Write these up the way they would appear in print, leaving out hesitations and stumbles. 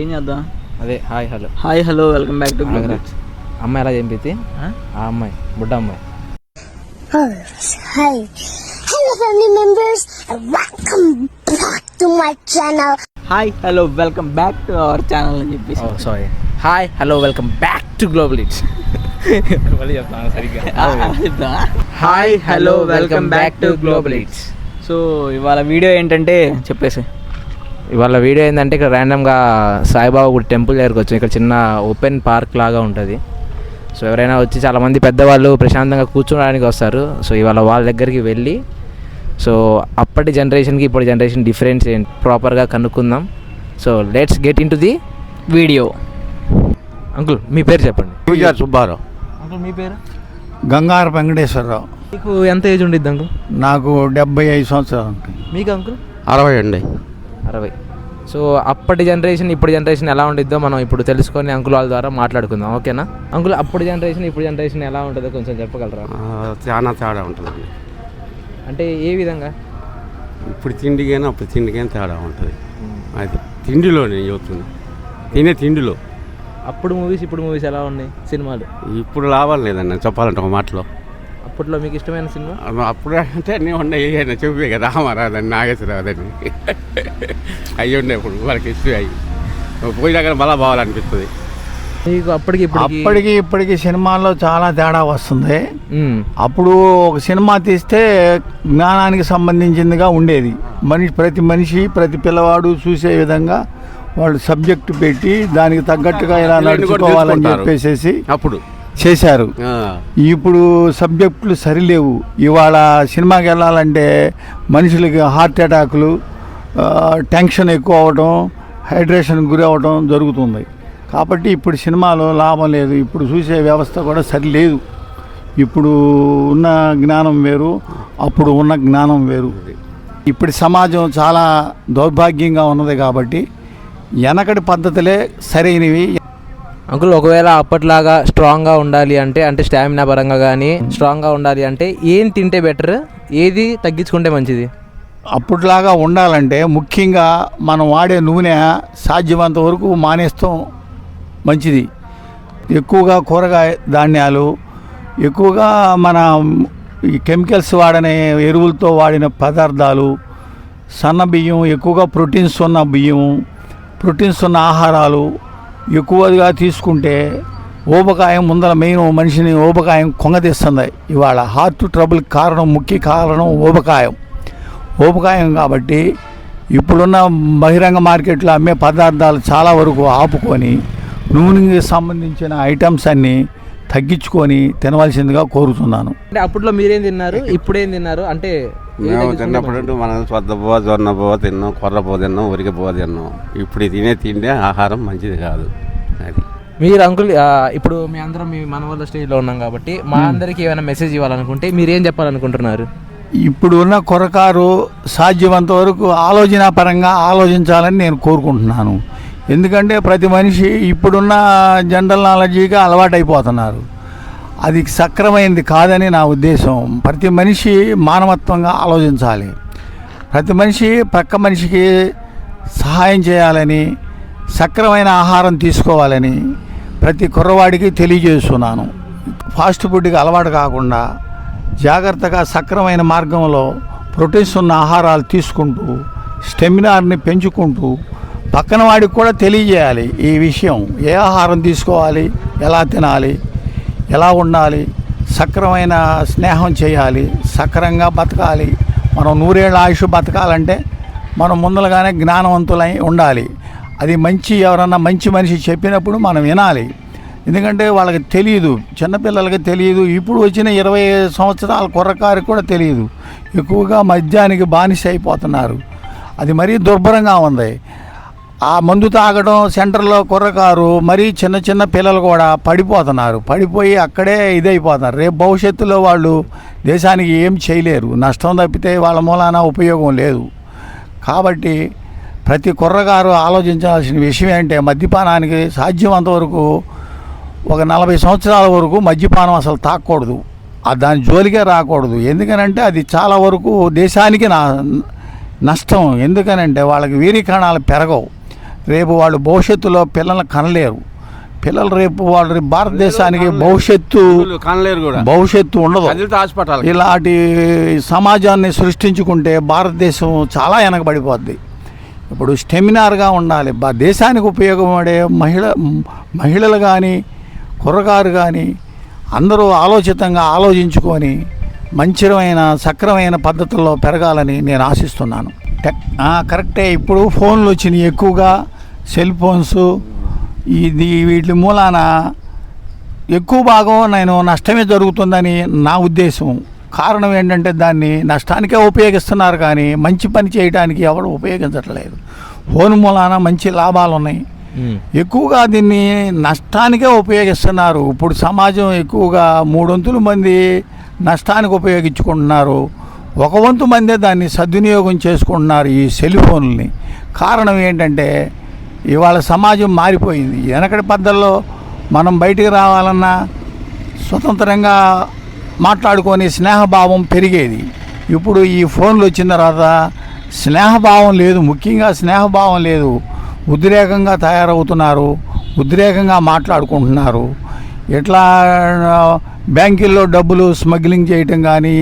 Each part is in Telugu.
ఏం చేద్దాం? అదే hi hello welcome back to అమ్మాయి ఎలా చంపితే ఆ అమ్మాయి బుడ్డ అమ్మాయి. Hi hello family members, welcome back to my channel. Hi hello welcome back to our channel అని చెప్పేసి sorry hi hello welcome back to global it's. Hi hello welcome back to global it's. So ఇవాళ వీడియో ఏంటంటే చెప్పేసి, ఇవాళ వీడియో ఏంటంటే ఇక్కడ ర్యాండమ్గా సాయిబాబా గుడి టెంపుల్ దగ్గరకు వచ్చాం. ఇక్కడ చిన్న ఓపెన్ పార్క్ లాగా ఉంటుంది. సో ఎవరైనా వచ్చి చాలామంది పెద్దవాళ్ళు ప్రశాంతంగా కూర్చోడానికి వస్తారు. సో ఇవాళ వాళ్ళ దగ్గరికి వెళ్ళి సో అప్పటి జనరేషన్కి ఇప్పటి జనరేషన్ డిఫరెన్స్ ఏంటి ప్రాపర్గా కనుక్కుందాం. So let's get into the video. Uncle మీ పేరు చెప్పండి. పూజారి సుబ్బారావు. అంకుల్ మీ పేరు? గంగార వెంకటేశ్వరరావు. మీకు ఎంత ఏజ్ ఉండిద్ది అంకుల్? నాకు 75 సంవత్సరాలు ఉంటుంది. మీకు అంకుల్? 60 అండి. 60. సో అప్పటి జనరేషన్ ఇప్పుడు జనరేషన్ ఎలా ఉండిద్దో మనం ఇప్పుడు తెలుసుకొని అంకుల్ వాళ్ళ ద్వారా మాట్లాడుకుందాం, ఓకేనా? అంకుల్ అప్పుడు జనరేషన్ ఇప్పుడు జనరేషన్ ఎలా ఉంటుందో కొంచెం చెప్పగలరా? చాలా తేడా ఉంటుందండి. అంటే ఏ విధంగా? ఇప్పుడు తిండికైనా అప్పుడు తిండికైనా తేడా ఉంటుంది. అది తిండిలో నేను చెబుతుంది, తినే తిండిలో. అప్పుడు మూవీస్ ఇప్పుడు మూవీస్ ఎలా ఉన్నాయి సినిమాలు? ఇప్పుడు లాభం లేదండి చెప్పాలంటే ఒక మాటలో. అప్పట్లో మీకు ఇష్టమైన సినిమా? అప్పుడు అంటే నేను ఉన్నాయి చెప్పే కదా, రామారాదని నాగేశ్వరరాదని అవి ఉండే. ఇప్పుడు వాళ్ళకి ఇష్టం అయ్యి పోయినాక మళ్ళా బావాలనిపిస్తుంది. మీకు అప్పటికి ఇప్పటికి సినిమాల్లో చాలా తేడా వస్తుంది. అప్పుడు ఒక సినిమా తీస్తే జ్ఞానానికి సంబంధించిందిగా ఉండేది. ప్రతి మనిషి ప్రతి పిల్లవాడు చూసే విధంగా వాళ్ళు సబ్జెక్టు పెట్టి దానికి తగ్గట్టుగా ఇలా నడుచుకోవాలని చెప్పేసి అప్పుడు చేశారు. ఇప్పుడు సబ్జెక్టులు సరిలేవు. ఇవాళ సినిమాకి వెళ్ళాలంటే మనుషులకి హార్ట్ అటాకులు, టెన్షన్ ఎక్కువ అవ్వడం, హైడ్రేషన్ గురి అవ్వడం జరుగుతుంది. కాబట్టి ఇప్పుడు సినిమాలో లాభం లేదు. ఇప్పుడు చూసే వ్యవస్థ కూడా సరిలేదు. ఇప్పుడు ఉన్న జ్ఞానం వేరు, అప్పుడు ఉన్న జ్ఞానం వేరు. ఇప్పుడు సమాజం చాలా దౌర్భాగ్యంగా ఉన్నది. కాబట్టి వెనకటి పద్ధతులే సరైనవి. అంకుల్ ఒకవేళ అప్పట్లాగా స్ట్రాంగ్గా ఉండాలి అంటే స్టామినా పరంగా కానీ స్ట్రాంగ్గా ఉండాలి అంటే ఏం తింటే బెటర్, ఏది తగ్గించుకుంటే మంచిది? అప్పట్లాగా ఉండాలంటే ముఖ్యంగా మనం వాడే నూనె సాధ్యమంత వరకు మానేస్తాం మంచిది. ఎక్కువగా కూరగాయ ధాన్యాలు, ఎక్కువగా మన ఈ కెమికల్స్ వాడని ఎరువులతో వాడిన పదార్థాలు, సన్న బియ్యం, ఎక్కువగా ప్రోటీన్స్ ఉన్న బియ్యం, ప్రోటీన్స్ ఉన్న ఆహారాలు ఎక్కువగా తీసుకుంటే ఊబకాయం ముందర మెయిన్ మనిషిని ఊబకాయం కొంగతీస్తుంది. ఇవాళ హార్ట్ ట్రబుల్ ముఖ్య కారణం ఊబకాయం. కాబట్టి ఇప్పుడున్న బహిరంగ మార్కెట్లో అమ్మే పదార్థాలు చాలా వరకు ఆపుకొని నూనెకి సంబంధించిన ఐటమ్స్ అన్నీ తగ్గించుకొని తినవలసిందిగా కోరుతున్నాను. అంటే అప్పట్లో మీరేం తిన్నారు, ఇప్పుడేం తిన్నారు? అంటే తిన్నప్పుడు మనం సొద్దబో జొన్నబో తిన్నాం, కొర్రబో తిన్నాం, ఉరికిబో తిన్నాం. ఇప్పుడు తిండే ఆహారం మంచిది కాదు. అది మీరు అంకుల్ ఇప్పుడు మీ అందరం మీ మనవల్ల స్టేజ్లో ఉన్నాం కాబట్టి మా అందరికి ఏమైనా మెసేజ్ ఇవ్వాలనుకుంటే మీరేం చెప్పాలనుకుంటున్నారు? ఇప్పుడు ఉన్న కుర్రకారు సాధ్యమంత వరకు ఆలోచన పరంగా ఆలోచించాలని నేను కోరుకుంటున్నాను. ఎందుకంటే ప్రతి మనిషి ఇప్పుడున్న జనరల్ నాలెడ్జీగా అలవాటైపోతున్నారు. అది సక్రమైనది కాదని నా ఉద్దేశం. ప్రతి మనిషి మానవత్వంగా ఆలోచించాలి. ప్రతి మనిషి పక్క మనిషికి సహాయం చేయాలని, సక్రమైన ఆహారం తీసుకోవాలని ప్రతి కుర్రవాడికి తెలియజేస్తున్నాను. ఫాస్ట్ ఫుడ్కి అలవాటు కాకుండా జాగ్రత్తగా సక్రమైన మార్గంలో ప్రోటీన్స్ ఉన్న ఆహారాలు తీసుకుంటూ స్టెమినార్ని పెంచుకుంటూ పక్కన వాడికి కూడా తెలియజేయాలి ఈ విషయం. ఏ ఆహారం తీసుకోవాలి, ఎలా తినాలి, ఎలా ఉండాలి, సక్రమైన స్నేహం చేయాలి, సక్రంగా బతకాలి. మనం 100 ఏళ్ళ ఆయుష్ బతకాలంటే మనం ముందరగానే జ్ఞానవంతులై ఉండాలి. అది ఎవరన్నా మంచి మనిషి చెప్పినప్పుడు మనం వినాలి. ఎందుకంటే వాళ్ళకి తెలియదు, చిన్నపిల్లలకి తెలియదు. ఇప్పుడు వచ్చిన 20 సంవత్సరాల కుర్రకారికి కూడా తెలియదు. ఎక్కువగా మద్యానికి బానిస అయిపోతున్నారు. అది మరీ దుర్భరంగా ఉంది. ఆ మందు తాగడం సెంటర్లో కుర్రకారు, మరీ చిన్న పిల్లలు కూడా పడిపోయి అక్కడే ఇదైపోతున్నారు. రేపు భవిష్యత్తులో వాళ్ళు దేశానికి ఏం చేయలేరు. నష్టం తప్పితే వాళ్ళ మూలాన ఉపయోగం లేదు. కాబట్టి ప్రతి కుర్రగారు ఆలోచించాల్సిన విషయం ఏంటంటే మద్యపానానికి సాధ్యమంతవరకు ఒక 40 సంవత్సరాల వరకు మద్యపానం అసలు తాగకూడదు. దాని జోలికే రాకూడదు. ఎందుకనంటే అది చాలా వరకు దేశానికి నష్టం. ఎందుకనంటే వాళ్ళకి వీర్యకణాలు పెరగవు. రేపు వాళ్ళు భవిష్యత్తులో పిల్లల్ని కనలేరు. పిల్లలు రేపు వాళ్ళు భారతదేశానికి కనలేరు కూడా, భవిష్యత్తు ఉండదు. హాస్పిటల్ ఇలాంటి సమాజాన్ని సృష్టించుకుంటే భారతదేశం చాలా వెనకబడిపోద్ది. ఇప్పుడు స్టెమినార్గా ఉండాలి. దేశానికి ఉపయోగపడే మహిళలు కానీ కుర్రకారు కానీ అందరూ ఆలోచితంగా ఆలోచించుకొని మంచిమైన సక్రమైన పద్ధతుల్లో పెరగాలని నేను ఆశిస్తున్నాను. కరెక్టే. ఇప్పుడు ఫోన్లు వచ్చినాయి ఎక్కువగా, సెల్ ఫోన్స్. వీటి మూలాన ఎక్కువ భాగం నేను నష్టమే జరుగుతుందని నా ఉద్దేశం. కారణం ఏంటంటే దాన్ని నష్టానికే ఉపయోగిస్తున్నారు కానీ మంచి పని చేయడానికి ఎవరు ఉపయోగించట్లేదు. ఫోన్ మూలాన మంచి లాభాలు ఉన్నాయి, ఎక్కువగా దీన్ని నష్టానికే ఉపయోగిస్తున్నారు. ఇప్పుడు సమాజం ఎక్కువగా 3 మంది నష్టానికి ఉపయోగించుకుంటున్నారు, 1 మందే దాన్ని సద్వినియోగం చేసుకుంటున్నారు ఈ సెల్ ఫోన్లని. కారణం ఏంటంటే ఇవాళ సమాజం మారిపోయింది. వెనకటి పద్ధతిలో మనం బయటికి రావాలన్నా స్వతంత్రంగా మాట్లాడుకొని స్నేహభావం పెరిగేది. ఇప్పుడు ఈ ఫోన్లు వచ్చిన తర్వాత స్నేహభావం లేదు, ముఖ్యంగా స్నేహభావం లేదు. ఉద్రేకంగా తయారవుతున్నారు, ఉద్రేకంగా మాట్లాడుకుంటున్నారు. ఎట్లా బ్యాంకుల్లో డబ్బులు స్మగ్లింగ్ చేయటం కానీ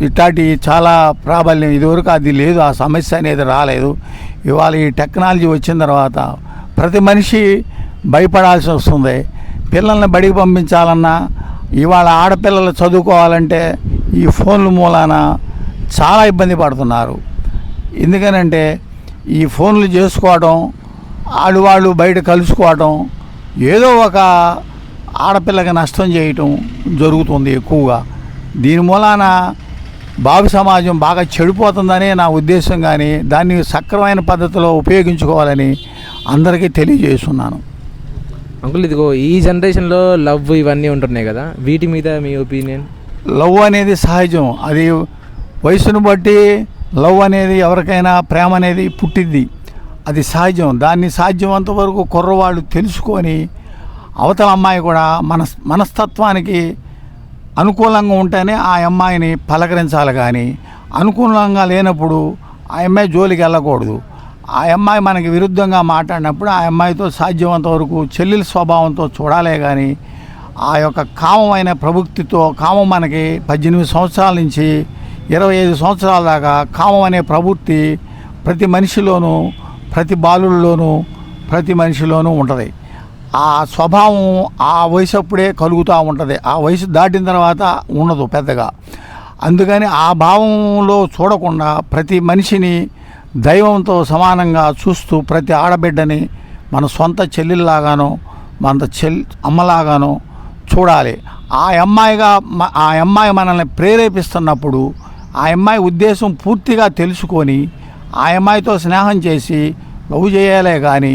ఇట్లాంటి చాలా ప్రాబల్యం. ఇదివరకు అది లేదు, ఆ సమస్య అనేది రాలేదు. ఇవాళ ఈ టెక్నాలజీ వచ్చిన తర్వాత ప్రతి మనిషి భయపడాల్సి వస్తుంది. పిల్లల్ని బడికి పంపించాలన్నా, ఇవాళ ఆడపిల్లలు చదువుకోవాలంటే ఈ ఫోన్ల మూలాన చాలా ఇబ్బంది పడుతున్నారు. ఎందుకనంటే ఈ ఫోన్లు చేసుకోవడం, ఆడవాళ్ళు బయట కలుసుకోవడం, ఏదో ఒక ఆడపిల్లకి నష్టం చేయటం జరుగుతుంది ఎక్కువగా. దీని మూలాన భావి సమాజం బాగా చెడిపోతుందనే నా ఉద్దేశం. కానీ దాన్ని సక్రమైన పద్ధతిలో ఉపయోగించుకోవాలని అందరికీ తెలియజేస్తున్నాను. అంకుల్, ఇదిగో ఈ జనరేషన్లో లవ్ ఇవన్నీ ఉంటున్నాయి కదా, వీటి మీద మీ ఒపీనియన్? లవ్ అనేది సహజం. అది వయసును బట్టి లవ్ అనేది ఎవరికైనా ప్రేమ అనేది పుట్టిద్ది, అది సహజం. దాన్ని సాధ్యమంత వరకు కుర్రవాళ్ళు తెలుసుకొని అవతల అమ్మాయి కూడా మనస్తత్వానికి అనుకూలంగా ఉంటేనే ఆ అమ్మాయిని పలకరించాలి. కానీ అనుకూలంగా లేనప్పుడు ఆ అమ్మాయి జోలికి వెళ్ళకూడదు. ఆ అమ్మాయి మనకి విరుద్ధంగా మాట్లాడినప్పుడు ఆ అమ్మాయితో సాధ్యమంత వరకు చెల్లెల స్వభావంతో చూడాలే. కానీ ఆ యొక్క కామమైన ప్రవృత్తితో, కామం మనకి 18 సంవత్సరాల నుంచి 25 సంవత్సరాల దాకా కామం అనే ప్రవృత్తి ప్రతి మనిషిలోనూ, ప్రతి బాలుల్లోనూ, ప్రతి మనిషిలోనూ ఉంటుంది. ఆ స్వభావం ఆ వయసు అప్పుడే కలుగుతూ ఉంటుంది, ఆ వయసు దాటిన తర్వాత ఉండదు పెద్దగా. అందుకని ఆ భావంలో చూడకుండా ప్రతి మనిషిని దైవంతో సమానంగా చూస్తూ ప్రతి ఆడబిడ్డని మన సొంత చెల్లెల్లాగానో మన అమ్మలాగానో చూడాలి. ఆ అమ్మాయి మనల్ని ప్రేరేపిస్తున్నప్పుడు ఆ అమ్మాయి ఉద్దేశం పూర్తిగా తెలుసుకొని ఆ అమ్మాయితో స్నేహం చేసి లవ్ చేయాలే. కానీ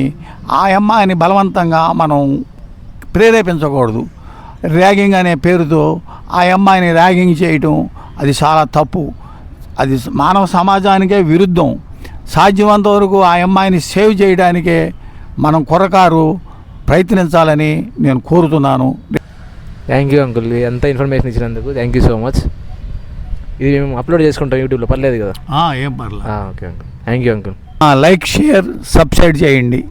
ఆ అమ్మాయిని బలవంతంగా మనం ప్రేరేపించకూడదు. ర్యాగింగ్ అనే పేరుతో ఆ అమ్మాయిని ర్యాగింగ్ చేయటం అది చాలా తప్పు. అది మానవ సమాజానికే విరుద్ధం. సాధ్యమంత వరకు ఆ అమ్మాయిని సేవ్ చేయడానికే మనం కుర్రకారు ప్రయత్నించాలని నేను కోరుతున్నాను. థ్యాంక్ యూ అంకుల్, ఎంత ఇన్ఫర్మేషన్ ఇచ్చినందుకు థ్యాంక్ యూ సో మచ్. ఇది మేము అప్లోడ్ చేసుకుంటాం యూట్యూబ్లో, పర్లేదు కదా? ఏం పర్లేదు. Okay uncle, thank you uncle. Like, share, subscribe చేయండి.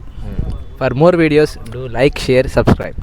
For more videos do like, share, subscribe.